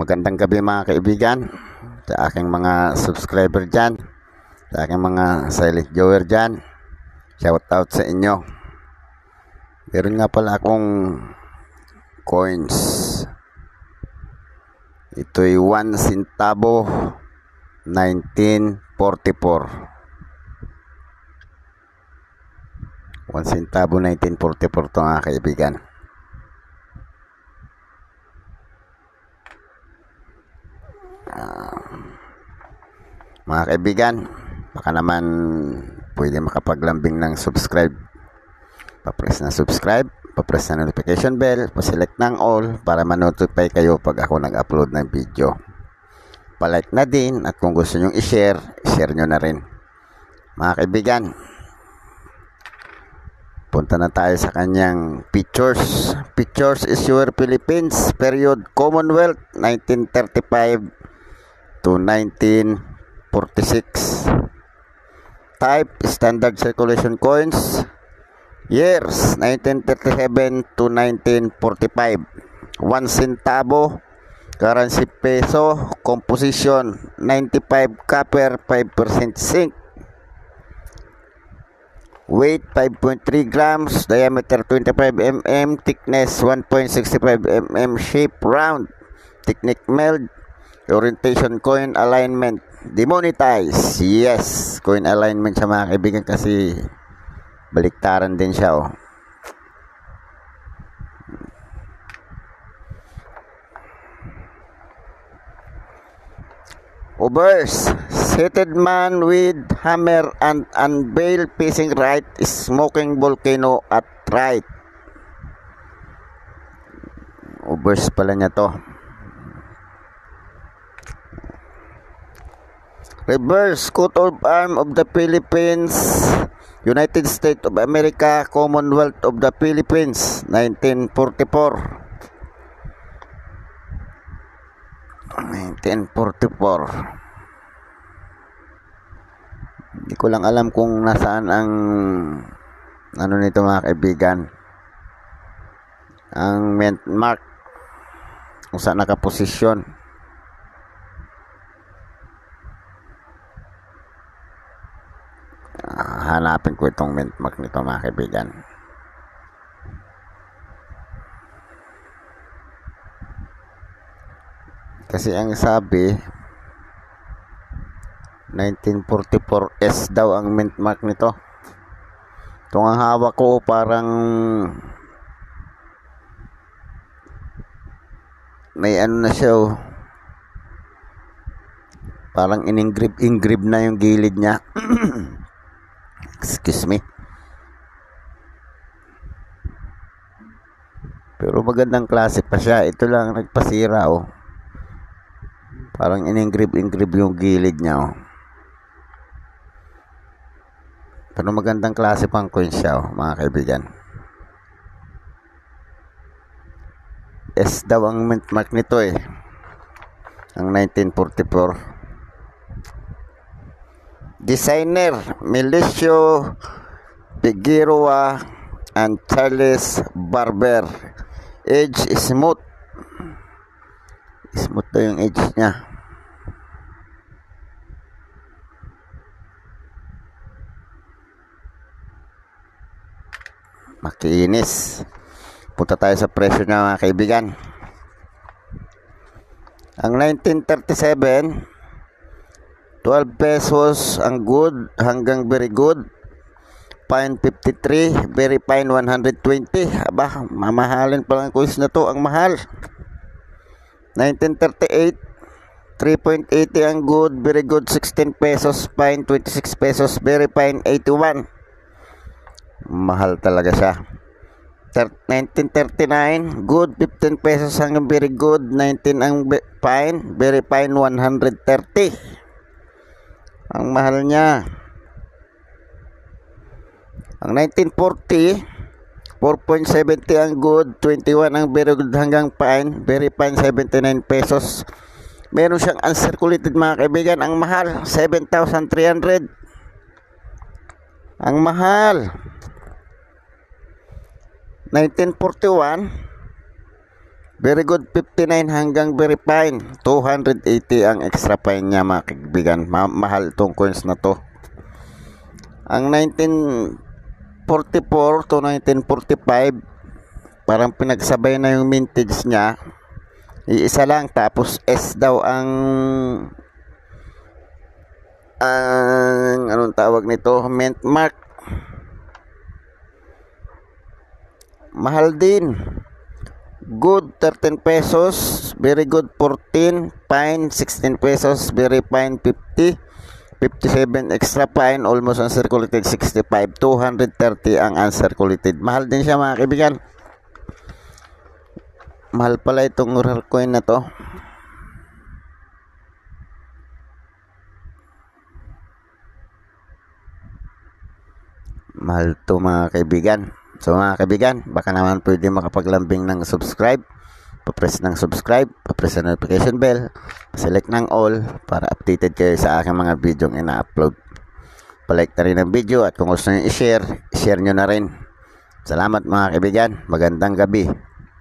Magandang gabi mga kaibigan, sa aking mga subscriber dyan, sa aking mga silent viewer dyan. Shout out sa inyo. Meron nga pala akong coins. Ito'y 1 centavo 1944. 1 centavo 1944 ito mga kaibigan. Mga kaibigan, baka naman pwede makapaglambing ng subscribe. Pa-press na subscribe, pa-press na notification bell, pa-select ng all para ma-notify kayo pag ako nag-upload ng video. Pa-like na din at kung gusto nyo i-share, share nyo na rin. Mga kaibigan, punta na tayo sa kanyang pictures. Pictures is your Philippines, period Commonwealth 1935 to 1946. Type standard circulation coins. Years 1937 to 1945. 1 centavo currency peso. Composition 95 copper, 5% zinc. Weight 5.3 grams. Diameter 25 mm. Thickness 1.65 mm. Shape round. Technique meld. Orientation coin alignment. Demonetize. Yes, coin alignment siya mga kaibigan kasi baliktaran din siya oh. Obverse. Seated man with hammer and unveil facing right. Smoking volcano at right. Obverse pala niya to. Reverse. Coat of arms of the Philippines, United States of America, Commonwealth of the Philippines, 1944. 1944. Hindi ko lang alam kung nasaan ang ano nito mga kaibigan, ang mint mark, kung saan nakaposisyon. Hanapin ko itong mint mark nito mga kaibigan. Kasi ang sabi 1944S daw ang mint mark nito. Itong ang hawak ko parang may ano na siya oh. Parang in-engrave na yung gilid niya. Excuse me. Pero magandang klase pa siya. Ito lang nagpasira oh. Parang in-engrave yung gilid niya oh. Pero magandang klase pang coin siya oh, mga kaibigan. S daw ang mint mark nito eh. Ang 1944. Designer Melesio Figueroa and Charles Barber. Edge smooth. Smooth daw yung edge niya. Makinis. Punta tayo sa presyo niya mga kaibigan. Ang 1937 12 pesos ang good hanggang very good. Fine 53, very fine 120. Aba, mamahalin pa lang coins na to, ang mahal. 1938 3.80 ang good, very good 16 pesos, fine 26 pesos, very fine 81. Mahal talaga siya. 1939 good 15 pesos hanggang very good 19 ang fine, very fine 130. Ang mahal niya. Ang 1940 4.70 ang good, 21 ang very good hanggang fine, very fine 79 pesos. Meron siyang uncirculated mga kaibigan, ang mahal 7,300. Ang mahal. 1941 Very good 59 hanggang very fine 280 ang extra fine niya mga kaibigan. Mahal tong coins na to. Ang 1944 to 1945 parang pinagsabay na yung mintage niya. Iisa lang, tapos S daw ang anong tawag nito, mint mark. Mahal din. Good 13 pesos, very good 14, fine 16 pesos, very fine 50, 57 extra fine, almost uncirculated 65, 230 ang uncirculated. Mahal din siya mga kaibigan. Mahal pala itong rare coin na to. Mahal to mga kaibigan. So mga kaibigan, baka naman pwede makapaglambing ng subscribe. Pa-press ng subscribe, pa-press ng notification bell, select ng all para updated kayo sa aking mga video ina-upload. Pa-like na rin ang video at kung gusto nyo i-share, i-share nyo na rin. Salamat mga kaibigan. Magandang gabi.